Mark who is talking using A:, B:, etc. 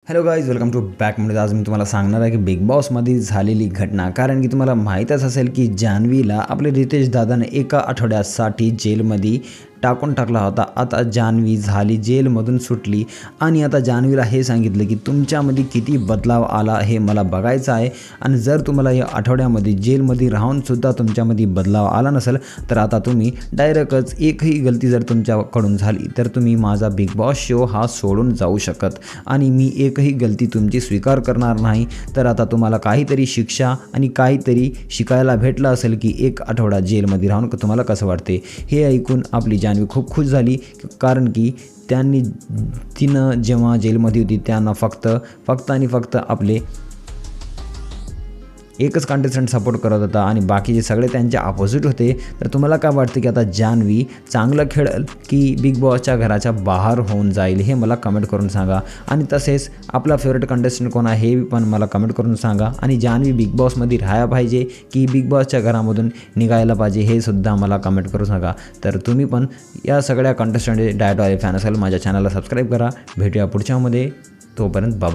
A: Hello guys, welcome to back. म्हणजे आज मी तुम्हाला सांगणार आहे की बिग बॉसमध्ये झालेली घटना. कारण की तुम्हाला माहीतच असेल की जान्हवीला आपले रितेश दादाने एका आठवड्यासाठी जेलमध्ये टाकून टाकला होता. आता जान्हवी झाली जेलमधून सुटली आणि आता जान्हवीला हे सांगितलं की तुमच्यामध्ये किती बदलाव आला हे मला बघायचं आहे. आणि जर तुम्हाला या आठवड्यामध्ये जेलमध्ये राहूनसुद्धा तुमच्यामध्ये बदलाव आला नसेल तर आता तुम्ही डायरेक्टच एकही गलती जर तुमच्याकडून झाली तर तुम्ही माझा बिग बॉस शो हा सोडून जाऊ शकत आणि मी एकही गलती तुमची स्वीकार करणार नाही. तर आता तुम्हाला काहीतरी शिक्षा आणि काहीतरी शिकायला भेटलं असेल की एक आठवडा जेलमध्ये राहून तुम्हाला कसं वाटते. हे ऐकून आपली जान्हवी खूप खुश झाली. कारण की तिनं जेव्हा जेलमध्ये होती त्यांना फक्त आणि फक्त आपले एकच कंटेस्टंट सपोर्ट करत होता आणि बाकीचे सगळे त्यांच्या अपोजिट होते. तर तुम्हाला काय वाटतं की आता जान्हवी चांगलं खेळेल की बिग बॉसच्या घराच्या बाहेर होऊन जाईल हे मला कमेंट करून सांगा. आणि तसेच आपला फेवरेट कंटेस्टंट कोण आहे हे पण मला कमेंट करून सांगा. आणि जान्हवी बिग बॉसमध्ये राहायला पाहिजे की बिग बॉसच्या घरामधून निघायला पाहिजे हे सुद्धा मला कमेंट करून सांगा. तर तुम्ही पण या सगळ्या कंटेस्टंटचे डायटवाले फॅन असाल माझ्या चॅनलला सबस्क्राईब करा. भेटूया पुढच्यामध्ये. तोपर्यंत बाबा.